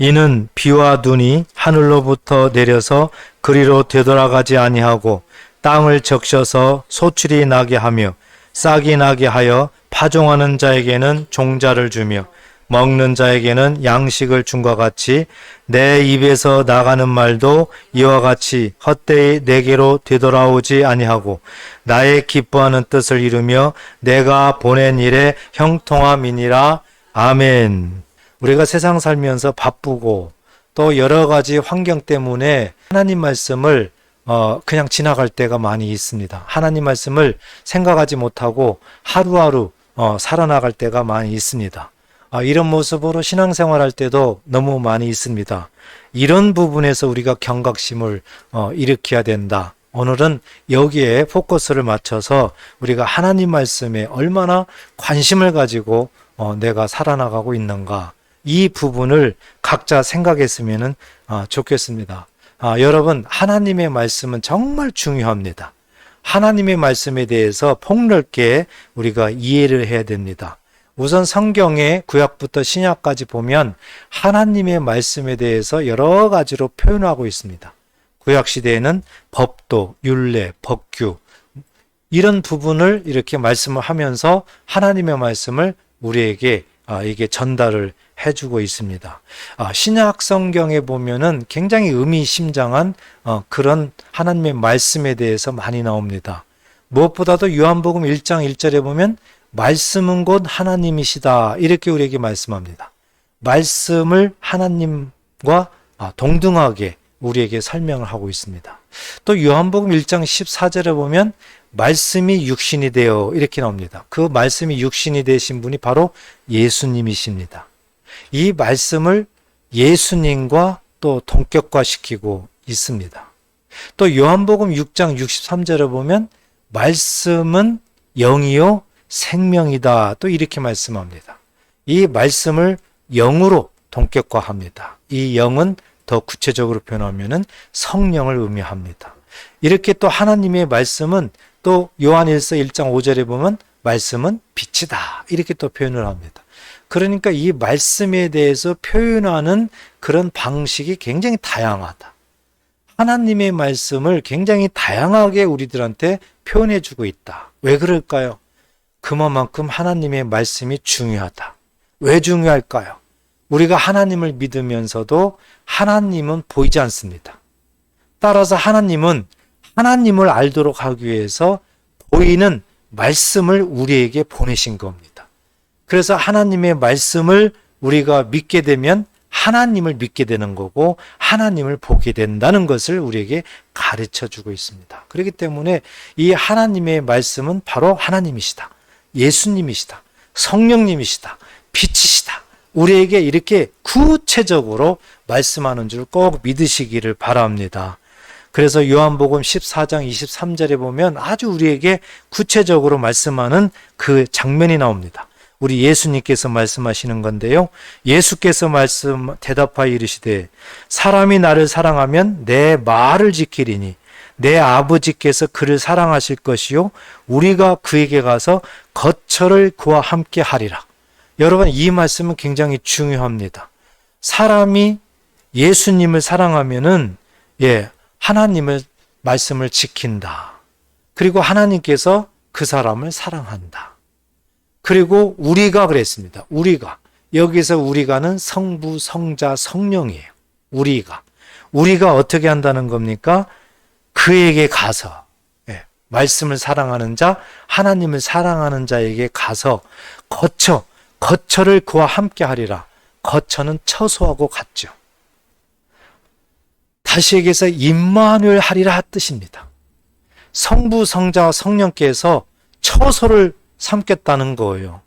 이는 비와 눈이 하늘로부터 내려서 그리로 되돌아가지 아니하고 땅을 적셔서 소출이 나게 하며 싹이 나게 하여 파종하는 자에게는 종자를 주며 먹는 자에게는 양식을 줌과 같이 내 입에서 나가는 말도 이와 같이 헛되이 내게로 되돌아오지 아니하고 나의 기뻐하는 뜻을 이루며 내가 보낸 일에 형통함이니라. 아멘. 우리가 세상 살면서 바쁘고 또 여러 가지 환경 때문에 하나님 말씀을 그냥 지나갈 때가 많이 있습니다. 하나님 말씀을 생각하지 못하고 하루하루 살아나갈 때가 많이 있습니다. 이런 모습으로 신앙생활할 때도 너무 많이 있습니다. 이런 부분에서 우리가 경각심을 일으켜야 된다. 오늘은 여기에 포커스를 맞춰서 우리가 하나님 말씀에 얼마나 관심을 가지고 내가 살아나가고 있는가, 이 부분을 각자 생각했으면 좋겠습니다. 여러분, 하나님의 말씀은 정말 중요합니다. 하나님의 말씀에 대해서 폭넓게 우리가 이해를 해야 됩니다. 우선 성경의 구약부터 신약까지 보면 하나님의 말씀에 대해서 여러 가지로 표현하고 있습니다. 구약 시대에는 법도, 율례, 법규, 이런 부분을 이렇게 말씀을 하면서 하나님의 말씀을 우리에게 이게 전달을 해주고 있습니다. 신약 성경에 보면은 굉장히 의미심장한 그런 하나님의 말씀에 대해서 많이 나옵니다. 무엇보다도 요한복음 1장 1절에 보면 말씀은 곧 하나님이시다, 이렇게 우리에게 말씀합니다. 말씀을 하나님과 동등하게 우리에게 설명을 하고 있습니다. 또 요한복음 1장 14절에 보면 말씀이 육신이 되어, 이렇게 나옵니다. 그 말씀이 육신이 되신 분이 바로 예수님이십니다. 이 말씀을 예수님과 또 동격화시키고 있습니다. 또 요한복음 6장 63절에 보면 말씀은 영이요 생명이다, 또 이렇게 말씀합니다. 이 말씀을 영으로 동격화합니다. 이 영은 더 구체적으로 표현하면 성령을 의미합니다. 이렇게 또 하나님의 말씀은 또 요한일서 1장 5절에 보면 말씀은 빛이다, 이렇게 또 표현을 합니다. 그러니까 이 말씀에 대해서 표현하는 그런 방식이 굉장히 다양하다. 하나님의 말씀을 굉장히 다양하게 우리들한테 표현해 주고 있다. 왜 그럴까요? 그만큼 하나님의 말씀이 중요하다. 왜 중요할까요? 우리가 하나님을 믿으면서도 하나님은 보이지 않습니다. 따라서 하나님은 하나님을 알도록 하기 위해서 보이는 말씀을 우리에게 보내신 겁니다. 그래서 하나님의 말씀을 우리가 믿게 되면 하나님을 믿게 되는 거고 하나님을 보게 된다는 것을 우리에게 가르쳐 주고 있습니다. 그렇기 때문에 이 하나님의 말씀은 바로 하나님이시다, 예수님이시다, 성령님이시다, 빛이시다, 우리에게 이렇게 구체적으로 말씀하는 줄 꼭 믿으시기를 바랍니다. 그래서 요한복음 14장 23절에 보면 아주 우리에게 구체적으로 말씀하는 그 장면이 나옵니다. 우리 예수님께서 말씀하시는 건데요. 예수께서 대답하여 이르시되 사람이 나를 사랑하면 내 말을 지키리니 내 아버지께서 그를 사랑하실 것이요 우리가 그에게 가서 거처를 그와 함께 하리라. 여러분, 이 말씀은 굉장히 중요합니다. 사람이 예수님을 사랑하면은 하나님의 말씀을 지킨다. 그리고 하나님께서 그 사람을 사랑한다. 그리고 우리가 그랬습니다. 여기서 우리가는 성부, 성자, 성령이에요. 우리가 어떻게 한다는 겁니까? 그에게 가서 말씀을 사랑하는 자, 하나님을 사랑하는 자에게 가서 거처를 그와 함께 하리라. 거처는 처소하고 같죠. 다시 얘기해서 임마누엘 하리라 뜻입니다. 성부, 성자와 성령께서 처소를 삼겠다는 거예요.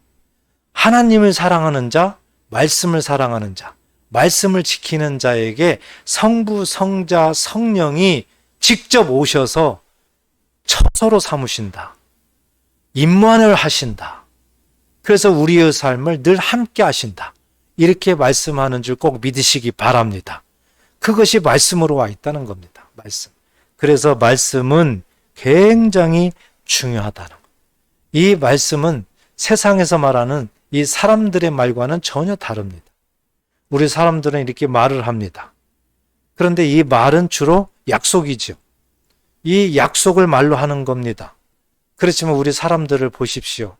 하나님을 사랑하는 자, 말씀을 사랑하는 자, 말씀을 지키는 자에게 성부, 성자, 성령이 직접 오셔서 처소로 삼으신다. 임마누엘 하신다. 그래서 우리의 삶을 늘 함께 하신다. 이렇게 말씀하는 줄 꼭 믿으시기 바랍니다. 그것이 말씀으로 와 있다는 겁니다. 말씀. 그래서 말씀은 굉장히 중요하다는 것. 이 말씀은 세상에서 말하는 이 사람들의 말과는 전혀 다릅니다. 우리 사람들은 이렇게 말을 합니다. 그런데 이 말은 주로 약속이죠. 이 약속을 말로 하는 겁니다. 그렇지만 우리 사람들을 보십시오.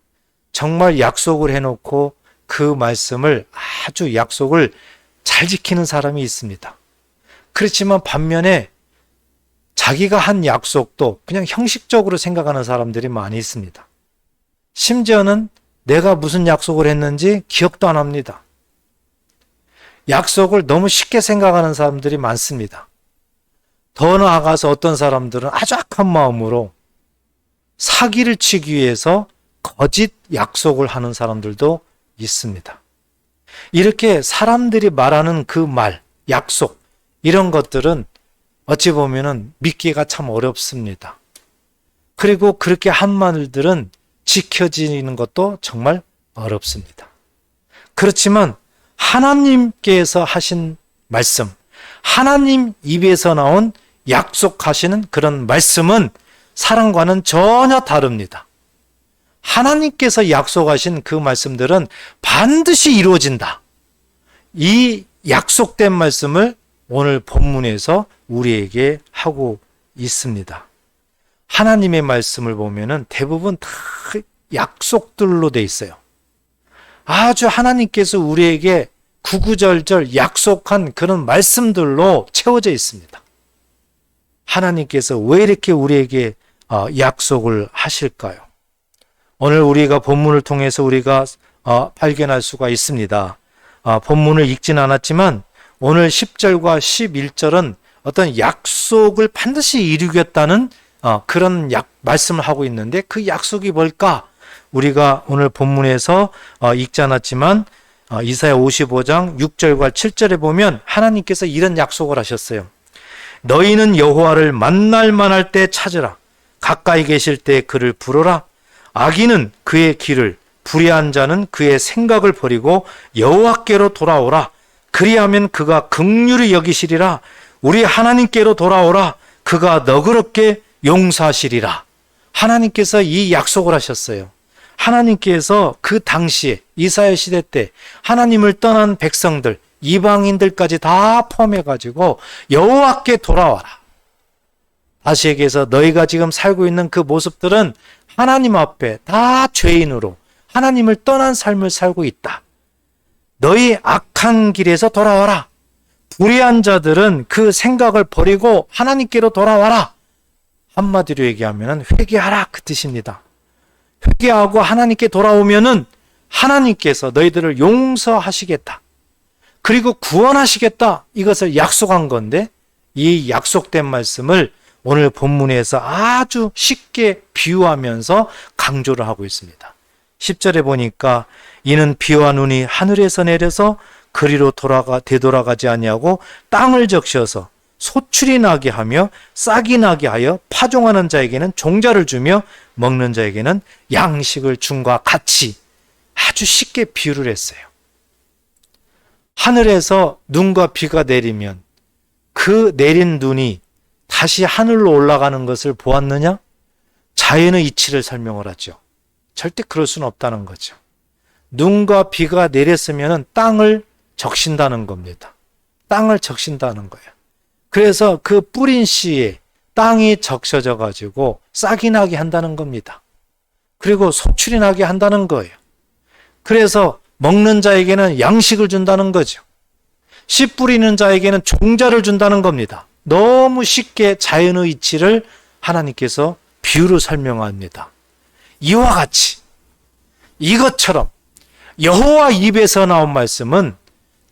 정말 약속을 해놓고 그 말씀을 아주 약속을 잘 지키는 사람이 있습니다. 그렇지만 반면에 자기가 한 약속도 그냥 형식적으로 생각하는 사람들이 많이 있습니다. 심지어는 내가 무슨 약속을 했는지 기억도 안 합니다. 약속을 너무 쉽게 생각하는 사람들이 많습니다. 더 나아가서 어떤 사람들은 아주 악한 마음으로 사기를 치기 위해서 거짓 약속을 하는 사람들도 있습니다. 이렇게 사람들이 말하는 그 말, 약속, 이런 것들은 어찌 보면은 믿기가 참 어렵습니다. 그리고 그렇게 한 말들은 지켜지는 것도 정말 어렵습니다. 그렇지만 하나님께서 하신 말씀, 하나님 입에서 나온 약속하시는 그런 말씀은 사람과는 전혀 다릅니다. 하나님께서 약속하신 그 말씀들은 반드시 이루어진다. 이 약속된 말씀을 오늘 본문에서 우리에게 하고 있습니다. 하나님의 말씀을 보면은 대부분 다 약속들로 돼 있어요. 아주 하나님께서 우리에게 구구절절 약속한 그런 말씀들로 채워져 있습니다. 하나님께서 왜 이렇게 우리에게 약속을 하실까요? 오늘 우리가 본문을 통해서 우리가 발견할 수가 있습니다. 본문을 읽진 않았지만 오늘 10절과 11절은 어떤 약속을 반드시 이루겠다는 그런 말씀을 하고 있는데 그 약속이 뭘까? 우리가 오늘 본문에서 읽지 않았지만 이사야 55장 6절과 7절에 보면 하나님께서 이런 약속을 하셨어요. 너희는 여호와를 만날 만할 때 찾으라. 가까이 계실 때 그를 부르라. 악인은 그의 길을, 불의한 자는 그의 생각을 버리고 여호와께로 돌아오라. 그리하면 그가 긍휼히 여기시리라. 우리 하나님께로 돌아오라. 그가 너그럽게 용서하시리라. 하나님께서 이 약속을 하셨어요. 하나님께서 그 당시에 이스라엘 시대 때 하나님을 떠난 백성들, 이방인들까지 다 포함해가지고 여호와께 돌아와라. 다시 얘기해서 너희가 지금 살고 있는 그 모습들은 하나님 앞에 다 죄인으로 하나님을 떠난 삶을 살고 있다. 너희 악한 길에서 돌아와라. 불의한 자들은 그 생각을 버리고 하나님께로 돌아와라. 한마디로 얘기하면 회개하라 그 뜻입니다. 회개하고 하나님께 돌아오면은 하나님께서 너희들을 용서하시겠다. 그리고 구원하시겠다. 이것을 약속한 건데 이 약속된 말씀을 오늘 본문에서 아주 쉽게 비유하면서 강조를 하고 있습니다. 10절에 보니까 이는 비와 눈이 하늘에서 내려서 그리로 되돌아가지 아니하고 땅을 적셔서 소출이 나게 하며 싹이 나게 하여 파종하는 자에게는 종자를 주며 먹는 자에게는 양식을 줌과 같이 아주 쉽게 비유를 했어요. 하늘에서 눈과 비가 내리면 그 내린 눈이 다시 하늘로 올라가는 것을 보았느냐? 자연의 이치를 설명을 하죠. 절대 그럴 수는 없다는 거죠. 눈과 비가 내렸으면 땅을 적신다는 겁니다. 땅을 적신다는 거예요. 그래서 그 뿌린 씨에 땅이 적셔져 가지고 싹이 나게 한다는 겁니다. 그리고 소출이 나게 한다는 거예요. 그래서 먹는 자에게는 양식을 준다는 거죠. 씨 뿌리는 자에게는 종자를 준다는 겁니다. 너무 쉽게 자연의 이치를 하나님께서 비유로 설명합니다. 이와 같이 이것처럼 여호와 입에서 나온 말씀은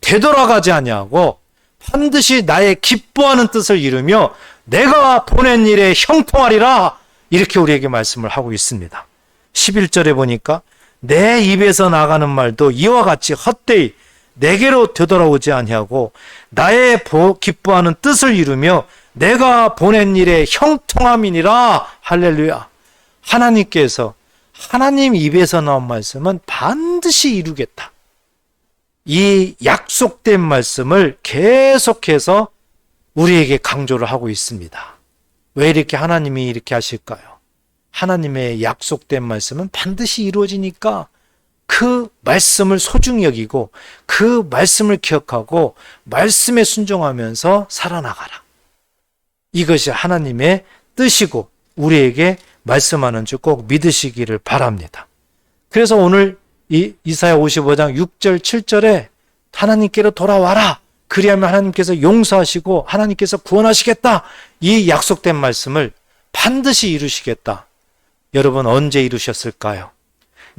되돌아가지 아니하고 반드시 나의 기뻐하는 뜻을 이루며 내가 보낸 일에 형통하리라. 이렇게 우리에게 말씀을 하고 있습니다. 11절에 보니까 내 입에서 나가는 말도 이와 같이 헛되이 내게로 되돌아오지 아니하고 나의 기뻐하는 뜻을 이루며 내가 보낸 일에 형통함이니라. 할렐루야. 하나님께서 하나님 입에서 나온 말씀은 반드시 이루겠다. 이 약속된 말씀을 계속해서 우리에게 강조를 하고 있습니다. 왜 이렇게 하나님이 이렇게 하실까요? 하나님의 약속된 말씀은 반드시 이루어지니까 그 말씀을 소중히 여기고 그 말씀을 기억하고 말씀에 순종하면서 살아나가라. 이것이 하나님의 뜻이고 우리에게 말씀하는 줄 꼭 믿으시기를 바랍니다. 그래서 오늘 이사야 55장 6절 7절에 하나님께로 돌아와라. 그리하면 하나님께서 용서하시고 하나님께서 구원하시겠다. 이 약속된 말씀을 반드시 이루시겠다. 여러분 언제 이루셨을까요?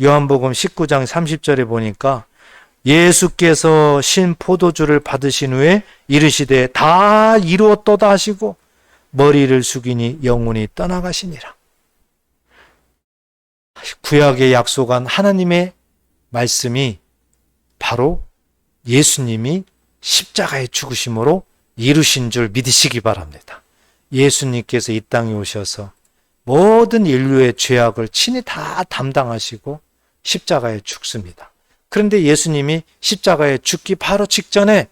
요한복음 19장 30절에 보니까 예수께서 신 포도주를 받으신 후에 이르시되 다 이루었도다 하시고 머리를 숙이니 영혼이 떠나가시니라. 구약에 약속한 하나님의 말씀이 바로 예수님이 십자가의 죽으심으로 이루신 줄 믿으시기 바랍니다. 예수님께서 이 땅에 오셔서 모든 인류의 죄악을 친히 다 담당하시고 십자가에 죽습니다. 그런데 예수님이 십자가에 죽기 바로 직전에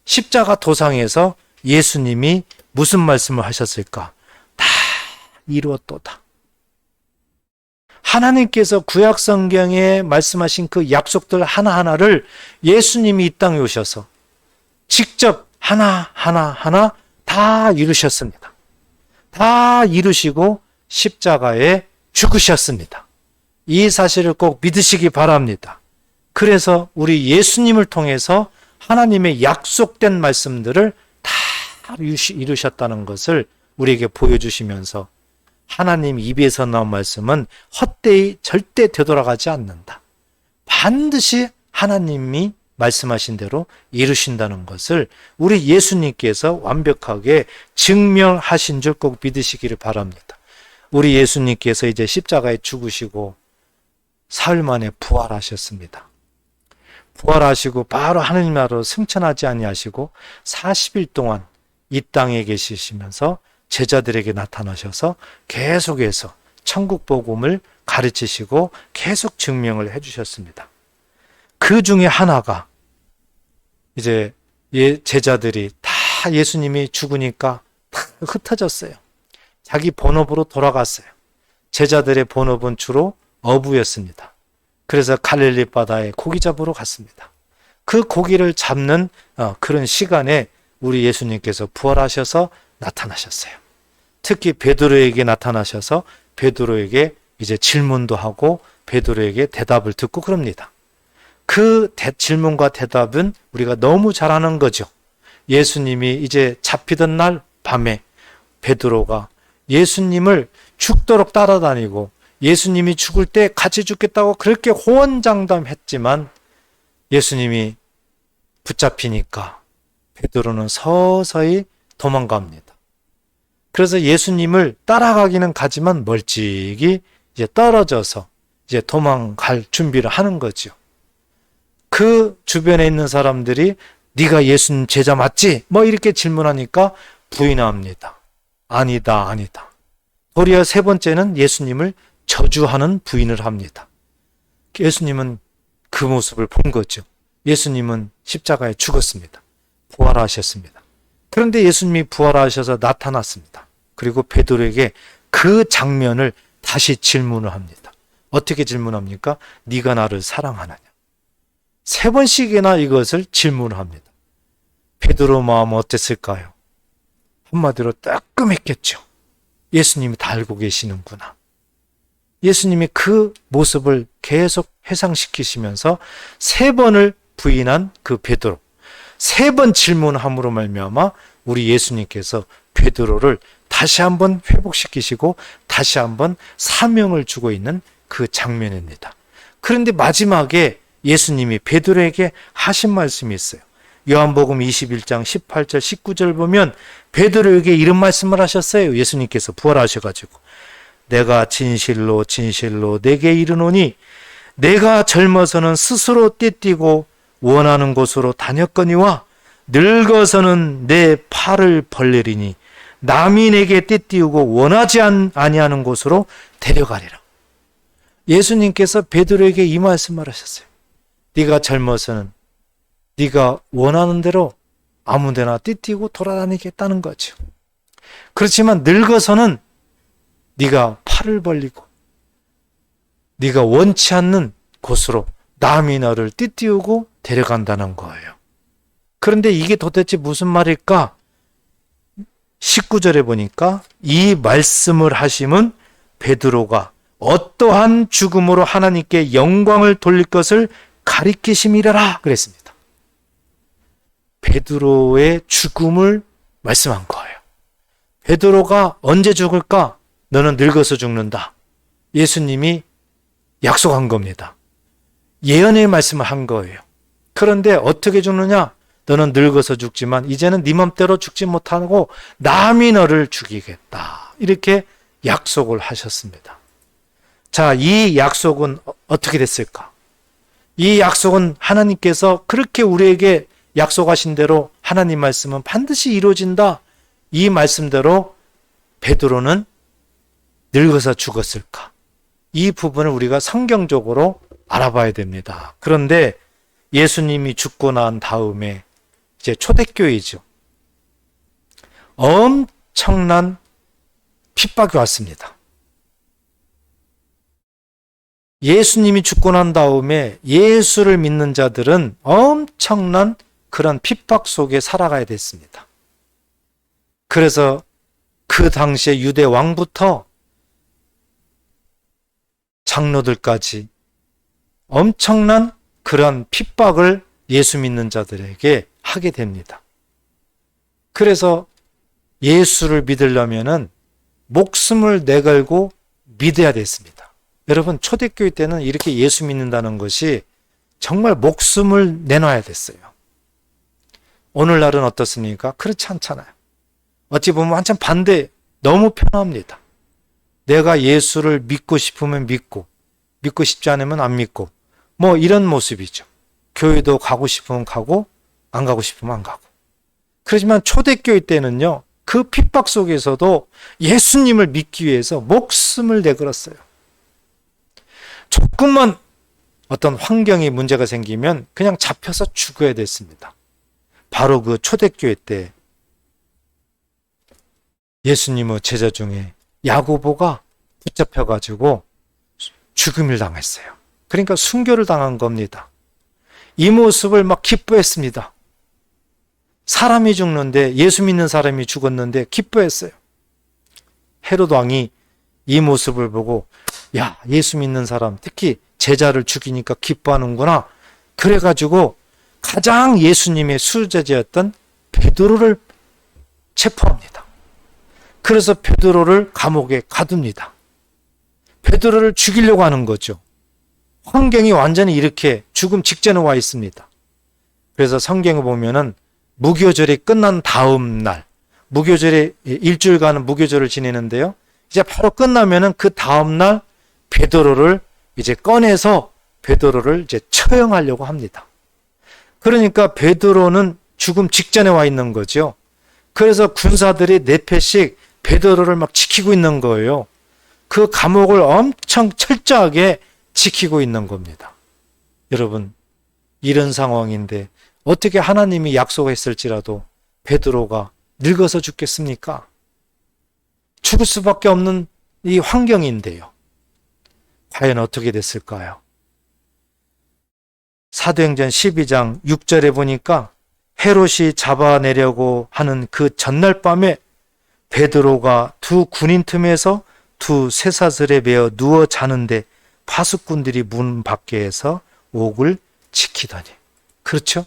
십자가 도상에서 예수님이 무슨 말씀을 하셨을까? 다 이루었도다. 하나님께서 구약 성경에 말씀하신 그 약속들 하나하나를 예수님이 이 땅에 오셔서 직접 하나 다 이루셨습니다. 다 이루시고 십자가에 죽으셨습니다. 이 사실을 꼭 믿으시기 바랍니다. 그래서 우리 예수님을 통해서 하나님의 약속된 말씀들을 다 이루셨다는 것을 우리에게 보여주시면서 하나님 입에서 나온 말씀은 헛되이 절대 되돌아가지 않는다. 반드시 하나님이 말씀하신 대로 이루신다는 것을 우리 예수님께서 완벽하게 증명하신 줄 꼭 믿으시기를 바랍니다. 우리 예수님께서 이제 십자가에 죽으시고 사흘 만에 부활하셨습니다. 부활하시고 바로 하나님 나라로 승천하지 아니하시고 40일 동안 이 땅에 계시면서 제자들에게 나타나셔서 계속해서 천국 복음을 가르치시고 계속 증명을 해주셨습니다. 그 중에 하나가 이제 제자들이 다 예수님이 죽으니까 다 흩어졌어요. 자기 본업으로 돌아갔어요. 제자들의 본업은 주로 어부였습니다. 그래서 갈릴리 바다에 고기 잡으러 갔습니다. 그 고기를 잡는 그런 시간에 우리 예수님께서 부활하셔서 나타나셨어요. 특히 베드로에게 나타나셔서 베드로에게 이제 질문도 하고 베드로에게 대답을 듣고 그럽니다. 그 질문과 대답은 우리가 너무 잘 아는 거죠. 예수님이 이제 잡히던 날 밤에 베드로가 예수님을 죽도록 따라다니고 예수님이 죽을 때 같이 죽겠다고 그렇게 호언장담했지만 예수님이 붙잡히니까 베드로는 서서히 도망갑니다. 그래서 예수님을 따라가기는 가지만 멀찍이 이제 떨어져서 이제 도망갈 준비를 하는 거죠. 그 주변에 있는 사람들이 네가 예수님 제자 맞지? 뭐 이렇게 질문하니까 부인합니다. 아니다. 도리어 세 번째는 예수님을 저주하는 부인을 합니다. 예수님은 그 모습을 본 거죠. 예수님은 십자가에 죽었습니다. 부활하셨습니다. 그런데 예수님이 부활하셔서 나타났습니다. 그리고 베드로에게 그 장면을 다시 질문을 합니다. 어떻게 질문합니까? 네가 나를 사랑하느냐? 세 번씩이나 이것을 질문을 합니다. 베드로 마음은 어땠을까요? 한마디로 따끔했겠죠. 예수님이 다 알고 계시는구나. 예수님이 그 모습을 계속 회상시키시면서 세 번을 부인한 그 베드로, 세 번 질문함으로 말미암아 우리 예수님께서 베드로를 다시 한번 회복시키시고 다시 한번 사명을 주고 있는 그 장면입니다. 그런데 마지막에 예수님이 베드로에게 하신 말씀이 있어요. 요한복음 21장 18절 19절 보면 베드로에게 이런 말씀을 하셨어요. 예수님께서 부활하셔가지고 내가 진실로 내게 이르노니 내가 젊어서는 스스로 떼띠고 원하는 곳으로 다녔거니와 늙어서는 내 팔을 벌리리니 남이 내게 떼띠우고 원하지 아니하는 곳으로 데려가리라. 예수님께서 베드로에게 이 말씀을 하셨어요. 네가 젊어서는 네가 원하는 대로 아무데나 떼띠고 돌아다니겠다는 거죠. 그렇지만 늙어서는 네가 팔을 벌리고 네가 원치 않는 곳으로 남이 너를 띠띠우고 데려간다는 거예요. 그런데 이게 도대체 무슨 말일까? 19절에 보니까 이 말씀을 하심은 베드로가 어떠한 죽음으로 하나님께 영광을 돌릴 것을 가리키심이라 그랬습니다. 베드로의 죽음을 말씀한 거예요. 베드로가 언제 죽을까? 너는 늙어서 죽는다. 예수님이 약속한 겁니다. 예언의 말씀을 한 거예요. 그런데 어떻게 죽느냐? 너는 늙어서 죽지만 이제는 네 맘대로 죽지 못하고 남이 너를 죽이겠다. 이렇게 약속을 하셨습니다. 자, 이 약속은 어떻게 됐을까? 이 약속은 하나님께서 그렇게 우리에게 약속하신 대로 하나님 말씀은 반드시 이루어진다. 이 말씀대로 베드로는 늙어서 죽었을까? 이 부분을 우리가 성경적으로 알아봐야 됩니다. 그런데 예수님이 죽고 난 다음에 이제 초대교회이죠. 엄청난 핍박이 왔습니다. 예수님이 죽고 난 다음에 예수를 믿는 자들은 엄청난 그런 핍박 속에 살아가야 됐습니다. 그래서 그 당시에 유대 왕부터 장로들까지 엄청난 그런 핍박을 예수 믿는 자들에게 하게 됩니다. 그래서 예수를 믿으려면은 목숨을 내걸고 믿어야 됐습니다. 여러분, 초대교회 때는 이렇게 예수 믿는다는 것이 정말 목숨을 내놔야 됐어요. 오늘날은 어떻습니까? 그렇지 않잖아요. 어찌 보면 한참 반대, 너무 편합니다. 내가 예수를 믿고 싶으면 믿고, 믿고 싶지 않으면 안 믿고, 뭐 이런 모습이죠. 교회도 가고 싶으면 가고, 안 가고 싶으면 안 가고. 그렇지만 초대교회 때는요, 그 핍박 속에서도 예수님을 믿기 위해서 목숨을 내걸었어요. 조금만 어떤 환경에 문제가 생기면 그냥 잡혀서 죽어야 됐습니다. 바로 그 초대교회 때 예수님의 제자 중에 야고보가 붙잡혀가지고 죽음을 당했어요. 그러니까 순교를 당한 겁니다. 이 모습을 막 기뻐했습니다. 사람이 죽는데, 예수 믿는 사람이 죽었는데 기뻐했어요. 헤롯 왕이 이 모습을 보고, 야, 예수 믿는 사람, 특히 제자를 죽이니까 기뻐하는구나. 그래가지고 가장 예수님의 수제자였던 베드로를 체포합니다. 그래서 베드로를 감옥에 가둡니다. 베드로를 죽이려고 하는 거죠. 환경이 완전히 이렇게 죽음 직전에 와 있습니다. 그래서 성경을 보면은 무교절이 끝난 다음 날, 무교절에 일주일간은 무교절을 지내는데요. 이제 바로 끝나면은 그 다음 날 베드로를 이제 꺼내서 베드로를 이제 처형하려고 합니다. 그러니까 베드로는 죽음 직전에 와 있는 거죠. 그래서 군사들이 4패씩 베드로를 막 지키고 있는 거예요. 그 감옥을 엄청 철저하게 지키고 있는 겁니다. 여러분, 이런 상황인데 어떻게 하나님이 약속했을지라도 베드로가 늙어서 죽겠습니까? 죽을 수밖에 없는 이 환경인데요. 과연 어떻게 됐을까요? 사도행전 12장 6절에 보니까 헤롯이 잡아내려고 하는 그 전날 밤에 베드로가 두 군인 틈에서 두 쇠사슬에 매어 누워 자는데 파수꾼들이 문 밖에서 옥을 지키더니. 그렇죠?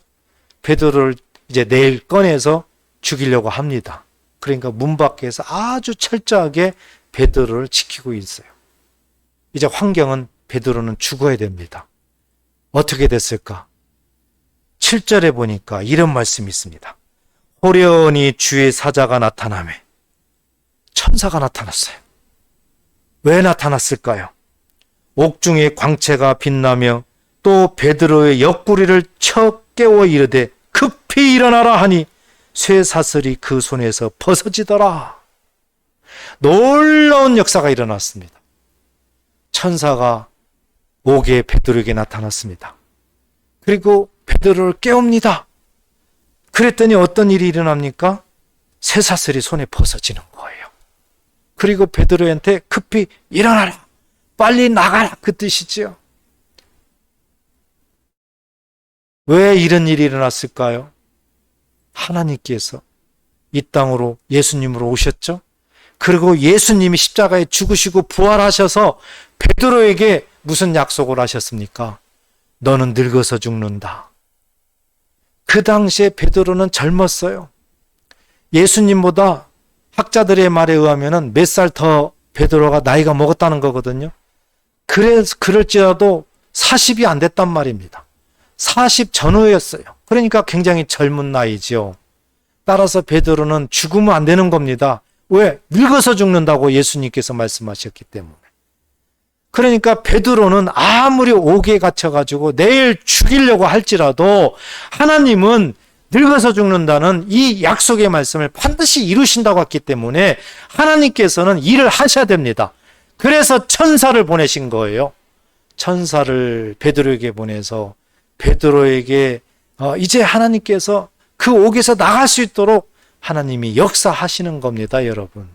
베드로를 이제 내일 꺼내서 죽이려고 합니다. 그러니까 문 밖에서 아주 철저하게 베드로를 지키고 있어요. 이제 환경은 베드로는 죽어야 됩니다. 어떻게 됐을까? 7절에 보니까 이런 말씀이 있습니다. 호련히 주의 사자가 나타나매 천사가 나타났어요. 왜 나타났을까요? 옥중에 광채가 빛나며 또 베드로의 옆구리를 쳐 깨워 이르되 급히 일어나라 하니 쇠사슬이 그 손에서 벗어지더라. 놀라운 역사가 일어났습니다. 천사가 옥에 베드로에게 나타났습니다. 그리고 베드로를 깨웁니다. 그랬더니 어떤 일이 일어납니까? 쇠사슬이 손에 벗어지는 거예요. 그리고 베드로한테 급히 일어나라, 빨리 나가라, 그 뜻이죠. 왜 이런 일이 일어났을까요? 하나님께서 이 땅으로 예수님으로 오셨죠. 그리고 예수님이 십자가에 죽으시고 부활하셔서 베드로에게 무슨 약속을 하셨습니까? 너는 늙어서 죽는다. 그 당시에 베드로는 젊었어요. 예수님보다 학자들의 말에 의하면 몇 살 더 베드로가 나이가 먹었다는 거거든요. 그럴지라도 40이 안 됐단 말입니다. 40 전후였어요. 그러니까 굉장히 젊은 나이죠. 따라서 베드로는 죽으면 안 되는 겁니다. 왜? 늙어서 죽는다고 예수님께서 말씀하셨기 때문에. 그러니까 베드로는 아무리 옥에 갇혀가지고 내일 죽이려고 할지라도 하나님은 늙어서 죽는다는 이 약속의 말씀을 반드시 이루신다고 했기 때문에 하나님께서는 일을 하셔야 됩니다. 그래서 천사를 보내신 거예요. 천사를 베드로에게 보내서 베드로에게 이제 하나님께서 그 옥에서 나갈 수 있도록 하나님이 역사하시는 겁니다, 여러분.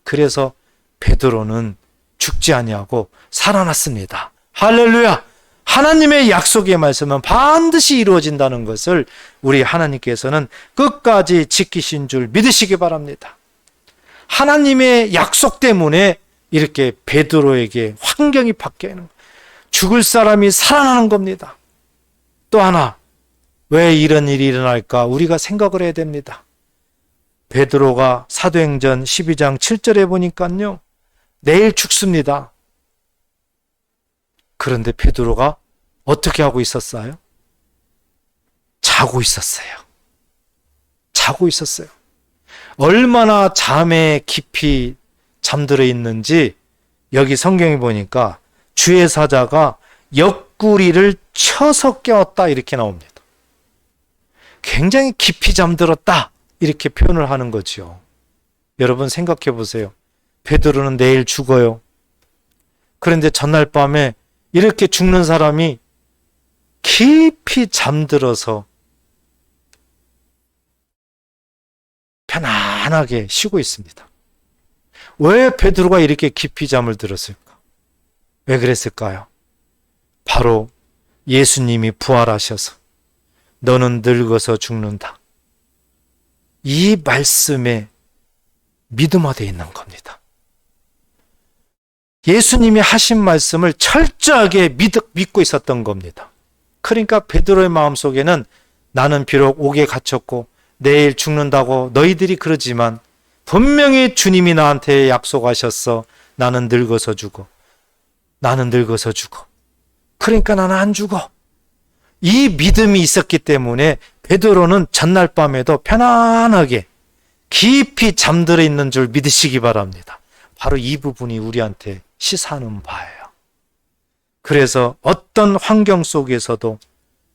그래서 베드로는 죽지 아니하고 살아났습니다. 할렐루야! 하나님의 약속의 말씀은 반드시 이루어진다는 것을 우리 하나님께서는 끝까지 지키신 줄 믿으시기 바랍니다. 하나님의 약속 때문에 이렇게 베드로에게 환경이 바뀌는 거예요. 죽을 사람이 살아나는 겁니다. 또 하나, 왜 이런 일이 일어날까? 우리가 생각을 해야 됩니다. 베드로가 사도행전 12장 7절에 보니까요, 내일 죽습니다. 그런데 베드로가 어떻게 하고 있었어요? 자고 있었어요. 자고 있었어요. 얼마나 잠에 깊이 잠들어 있는지 여기 성경에 보니까 주의 사자가 옆구리를 쳐서 깨웠다 이렇게 나옵니다. 굉장히 깊이 잠들었다 이렇게 표현을 하는 거죠. 여러분 생각해 보세요. 베드로는 내일 죽어요. 그런데 전날 밤에 이렇게 죽는 사람이 깊이 잠들어서 편안하게 쉬고 있습니다. 왜 베드로가 이렇게 깊이 잠을 들었을까? 왜 그랬을까요? 바로 예수님이 부활하셔서 너는 늙어서 죽는다. 이 말씀에 믿음화되어 있는 겁니다. 예수님이 하신 말씀을 철저하게 믿고 있었던 겁니다. 그러니까 베드로의 마음속에는 나는 비록 옥에 갇혔고 내일 죽는다고 너희들이 그러지만 분명히 주님이 나한테 약속하셨어. 나는 늙어서 죽어. 나는 늙어서 죽어. 그러니까 나는 안 죽어. 이 믿음이 있었기 때문에 베드로는 전날 밤에도 편안하게 깊이 잠들어 있는 줄 믿으시기 바랍니다. 바로 이 부분이 우리한테 시사하는 바예요. 그래서 어떤 환경 속에서도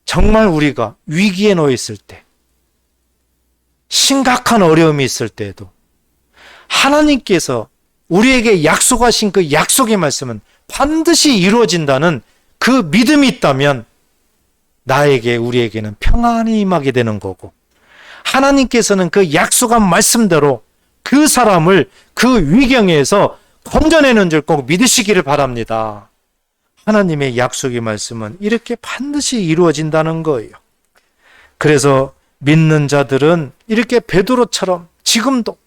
정말 우리가 위기에 놓여 있을 때, 심각한 어려움이 있을 때에도 하나님께서 우리에게 약속하신 그 약속의 말씀은 반드시 이루어진다는 그 믿음이 있다면 나에게, 우리에게는 평안이 임하게 되는 거고, 하나님께서는 그 약속한 말씀대로 그 사람을 그 위경에서 건져내는 줄 꼭 믿으시기를 바랍니다. 하나님의 약속의 말씀은 이렇게 반드시 이루어진다는 거예요. 그래서 믿는 자들은 이렇게 베드로처럼 지금도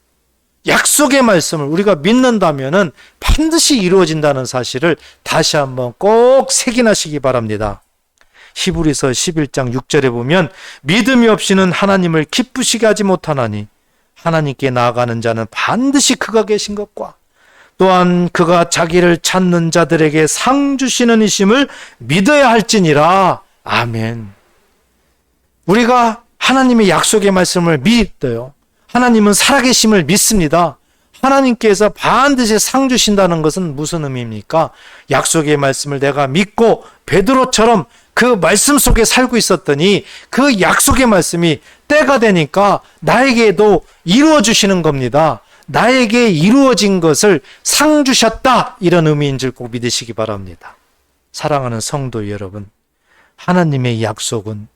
약속의 말씀을 우리가 믿는다면은 반드시 이루어진다는 사실을 다시 한번 꼭 새기나시기 바랍니다. 히브리서 11장 6절에 보면 믿음이 없이는 하나님을 기쁘시게 하지 못하나니 하나님께 나아가는 자는 반드시 그가 계신 것과 또한 그가 자기를 찾는 자들에게 상 주시는 이심을 믿어야 할지니라. 아멘. 우리가 하나님의 약속의 말씀을 믿어요. 하나님은 살아계심을 믿습니다. 하나님께서 반드시 상 주신다는 것은 무슨 의미입니까? 약속의 말씀을 내가 믿고 베드로처럼 그 말씀 속에 살고 있었더니 그 약속의 말씀이 때가 되니까 나에게도 이루어 주시는 겁니다. 나에게 이루어진 것을 상 주셨다, 이런 의미인 줄 꼭 믿으시기 바랍니다. 사랑하는 성도 여러분, 하나님의 약속은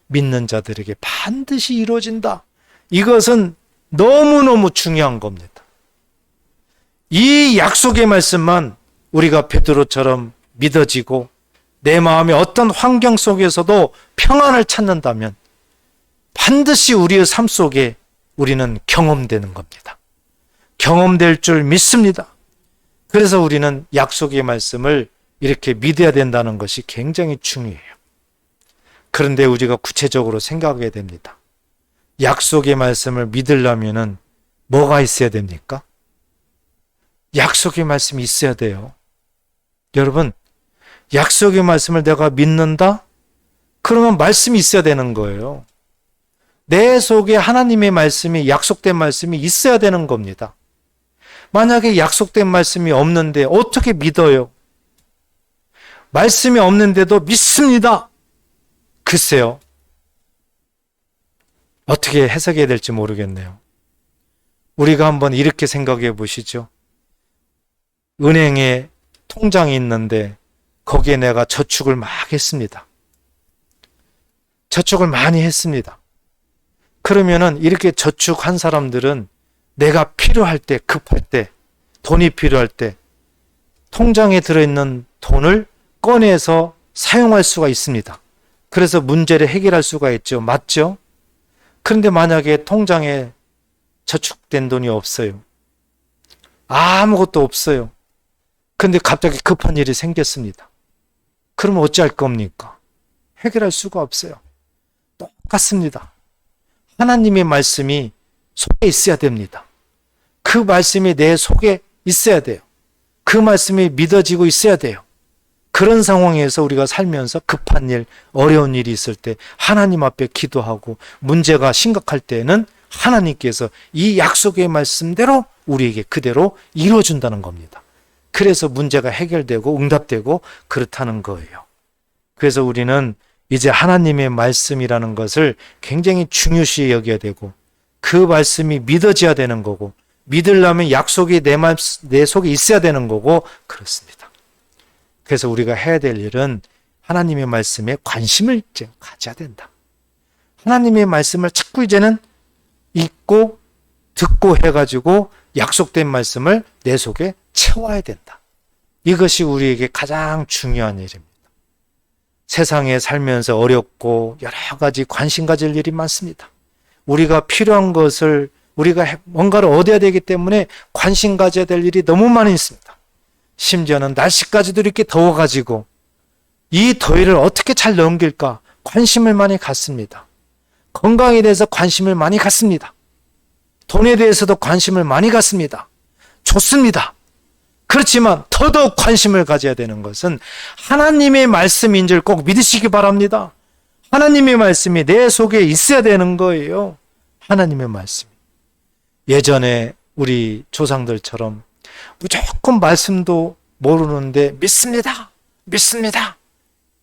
믿는 자들에게 반드시 이루어진다. 이것은 너무너무 중요한 겁니다. 이 약속의 말씀만 우리가 베드로처럼 믿어지고 내 마음의 어떤 환경 속에서도 평안을 찾는다면 반드시 우리의 삶 속에 우리는 경험되는 겁니다. 경험될 줄 믿습니다. 그래서 우리는 약속의 말씀을 이렇게 믿어야 된다는 것이 굉장히 중요해요. 그런데 우리가 구체적으로 생각해야 됩니다. 약속의 말씀을 믿으려면은 뭐가 있어야 됩니까? 약속의 말씀이 있어야 돼요. 여러분, 약속의 말씀을 내가 믿는다? 그러면 말씀이 있어야 되는 거예요. 내 속에 하나님의 말씀이, 약속된 말씀이 있어야 되는 겁니다. 만약에 약속된 말씀이 없는데 어떻게 믿어요? 말씀이 없는데도 믿습니다. 글쎄요. 어떻게 해석해야 될지 모르겠네요. 우리가 한번 이렇게 생각해 보시죠. 은행에 통장이 있는데 거기에 내가 저축을 막 했습니다. 저축을 많이 했습니다. 그러면은 이렇게 저축한 사람들은 내가 필요할 때, 급할 때, 돈이 필요할 때 통장에 들어있는 돈을 꺼내서 사용할 수가 있습니다. 그래서 문제를 해결할 수가 있죠. 맞죠? 그런데 만약에 통장에 저축된 돈이 없어요. 아무것도 없어요. 그런데 갑자기 급한 일이 생겼습니다. 그러면 어찌할 겁니까? 해결할 수가 없어요. 똑같습니다. 하나님의 말씀이 속에 있어야 됩니다. 그 말씀이 내 속에 있어야 돼요. 그 말씀이 믿어지고 있어야 돼요. 그런 상황에서 우리가 살면서 급한 일, 어려운 일이 있을 때 하나님 앞에 기도하고 문제가 심각할 때는 하나님께서 이 약속의 말씀대로 우리에게 그대로 이루어준다는 겁니다. 그래서 문제가 해결되고 응답되고 그렇다는 거예요. 그래서 우리는 이제 하나님의 말씀이라는 것을 굉장히 중요시 여겨야 되고 그 말씀이 믿어져야 되는 거고 믿으려면 약속이 내 속에 있어야 되는 거고 그렇습니다. 그래서 우리가 해야 될 일은 하나님의 말씀에 관심을 이제 가져야 된다. 하나님의 말씀을 자꾸 이제는 읽고 듣고 해가지고 약속된 말씀을 내 속에 채워야 된다. 이것이 우리에게 가장 중요한 일입니다. 세상에 살면서 어렵고 여러 가지 관심 가질 일이 많습니다. 우리가 필요한 것을 우리가 뭔가를 얻어야 되기 때문에 관심 가져야 될 일이 너무 많이 있습니다. 심지어는 날씨까지도 이렇게 더워가지고 이 더위를 어떻게 잘 넘길까 관심을 많이 갖습니다. 건강에 대해서 관심을 많이 갖습니다. 돈에 대해서도 관심을 많이 갖습니다. 좋습니다. 그렇지만 더더욱 관심을 가져야 되는 것은 하나님의 말씀인 줄 꼭 믿으시기 바랍니다. 하나님의 말씀이 내 속에 있어야 되는 거예요. 하나님의 말씀. 예전에 우리 조상들처럼 무조건 말씀도 모르는데 믿습니다. 믿습니다.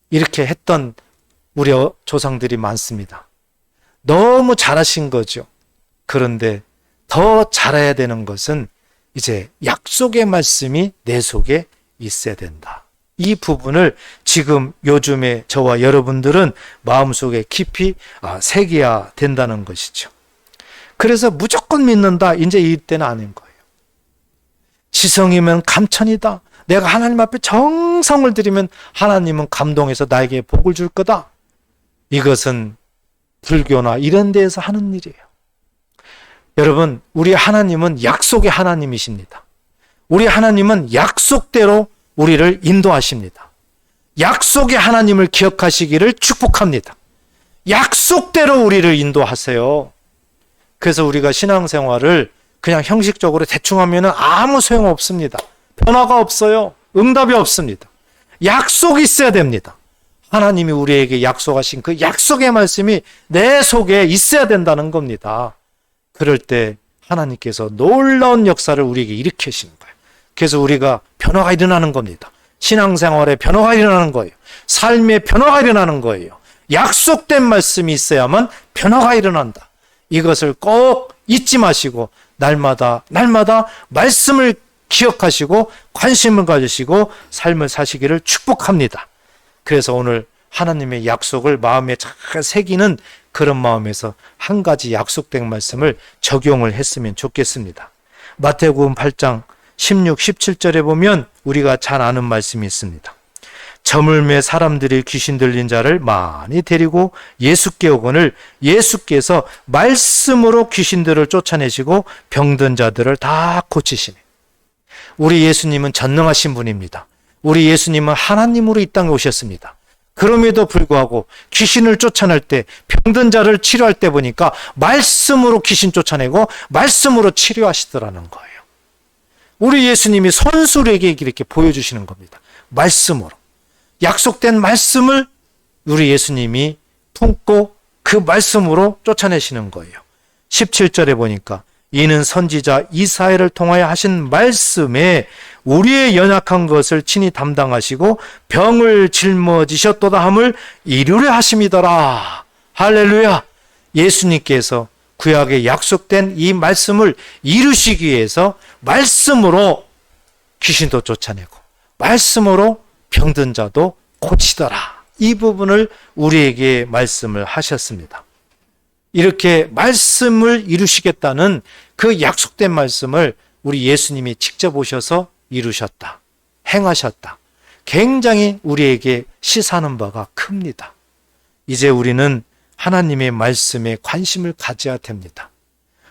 이렇게 했던 우리 조상들이 많습니다. 너무 잘하신 거죠. 그런데 더 잘해야 되는 것은 이제 약속의 말씀이 내 속에 있어야 된다. 이 부분을 지금 요즘에 저와 여러분들은 마음속에 깊이 새겨야 된다는 것이죠. 그래서 무조건 믿는다. 이제 이때는 아닌 거예요. 지성이면 감천이다. 내가 하나님 앞에 정성을 들이면 하나님은 감동해서 나에게 복을 줄 거다. 이것은 불교나 이런 데에서 하는 일이에요. 여러분, 우리 하나님은 약속의 하나님이십니다. 우리 하나님은 약속대로 우리를 인도하십니다. 약속의 하나님을 기억하시기를 축복합니다. 약속대로 우리를 인도하세요. 그래서 우리가 신앙생활을 그냥 형식적으로 대충 하면 아무 소용없습니다. 변화가 없어요. 응답이 없습니다. 약속이 있어야 됩니다. 하나님이 우리에게 약속하신 그 약속의 말씀이 내 속에 있어야 된다는 겁니다. 그럴 때 하나님께서 놀라운 역사를 우리에게 일으키시는 거예요. 그래서 우리가 변화가 일어나는 겁니다. 신앙생활에 변화가 일어나는 거예요. 삶에 변화가 일어나는 거예요. 약속된 말씀이 있어야만 변화가 일어난다. 이것을 꼭 잊지 마시고 날마다 말씀을 기억하시고 관심을 가지시고 삶을 사시기를 축복합니다. 그래서 오늘 하나님의 약속을 마음에 잘 새기는 그런 마음에서 한 가지 약속된 말씀을 적용을 했으면 좋겠습니다. 마태복음 8장 16, 17절에 보면 우리가 잘 아는 말씀이 있습니다. 저물매 사람들이 귀신 들린 자를 많이 데리고 예수께 오거늘 예수께서 말씀으로 귀신들을 쫓아내시고 병든 자들을 다 고치시네. 우리 예수님은 전능하신 분입니다. 우리 예수님은 하나님으로 이 땅에 오셨습니다. 그럼에도 불구하고 귀신을 쫓아낼 때, 병든 자를 치료할 때 보니까 말씀으로 귀신 쫓아내고 말씀으로 치료하시더라는 거예요. 우리 예수님이 선수에게 이렇게 보여주시는 겁니다. 말씀으로. 약속된 말씀을 우리 예수님이 품고 그 말씀으로 쫓아내시는 거예요. 17절에 보니까 이는 선지자 이사야를 통하여 하신 말씀에 우리의 연약한 것을 친히 담당하시고 병을 짊어지셨도다 함을 이루려 하심이더라. 할렐루야. 예수님께서 구약에 약속된 이 말씀을 이루시기 위해서 말씀으로 귀신도 쫓아내고 말씀으로 병든 자도 고치더라. 이 부분을 우리에게 말씀을 하셨습니다. 이렇게 말씀을 이루시겠다는 그 약속된 말씀을 우리 예수님이 직접 오셔서 이루셨다. 행하셨다. 굉장히 우리에게 시사하는 바가 큽니다. 이제 우리는 하나님의 말씀에 관심을 가져야 됩니다.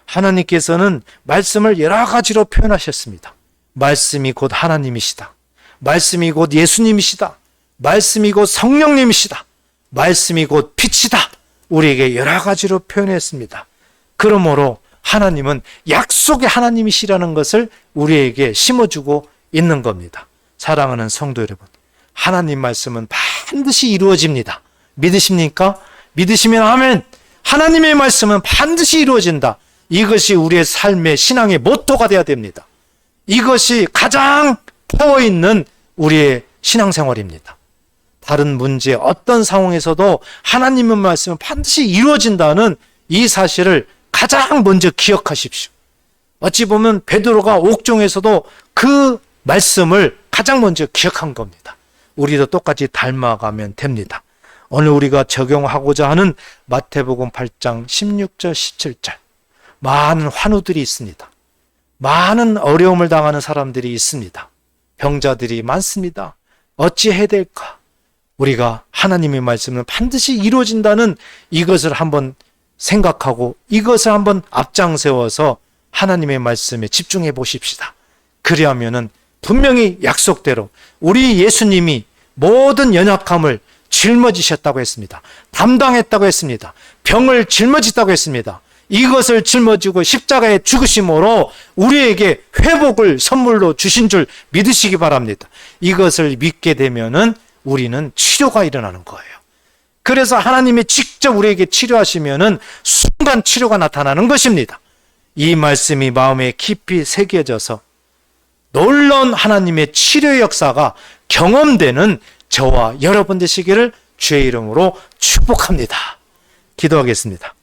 하나님께서는 말씀을 여러 가지로 표현하셨습니다. 말씀이 곧 하나님이시다. 말씀이 곧 예수님이시다. 말씀이 곧 성령님이시다. 말씀이 곧 빛이다. 우리에게 여러 가지로 표현했습니다. 그러므로 하나님은 약속의 하나님이시라는 것을 우리에게 심어주고 있는 겁니다. 사랑하는 성도 여러분, 하나님 말씀은 반드시 이루어집니다. 믿으십니까? 믿으시면 아멘. 하나님의 말씀은 반드시 이루어진다. 이것이 우리의 삶의 신앙의 모토가 되어야 됩니다. 이것이 가장 파워 있는 우리의 신앙생활입니다. 다른 문제, 어떤 상황에서도 하나님의 말씀은 반드시 이루어진다는 이 사실을 가장 먼저 기억하십시오. 어찌 보면 베드로가 옥중에서도 그 말씀을 가장 먼저 기억한 겁니다. 우리도 똑같이 닮아가면 됩니다. 오늘 우리가 적용하고자 하는 마태복음 8장 16절 17절, 많은 환우들이 있습니다. 많은 어려움을 당하는 사람들이 있습니다. 병자들이 많습니다. 어찌해야 될까? 우리가 하나님의 말씀은 반드시 이루어진다는 이것을 한번 생각하고 이것을 한번 앞장세워서 하나님의 말씀에 집중해 보십시다. 그리하면은 분명히 약속대로 우리 예수님이 모든 연약함을 짊어지셨다고 했습니다. 담당했다고 했습니다. 병을 짊어지다고 했습니다. 이것을 짊어지고 십자가에 죽으심으로 우리에게 회복을 선물로 주신 줄 믿으시기 바랍니다. 이것을 믿게 되면은 우리는 치료가 일어나는 거예요. 그래서 하나님이 직접 우리에게 치료하시면은 순간 치료가 나타나는 것입니다. 이 말씀이 마음에 깊이 새겨져서 놀라운 하나님의 치료 역사가 경험되는 저와 여러분 되시기를 주의 이름으로 축복합니다. 기도하겠습니다.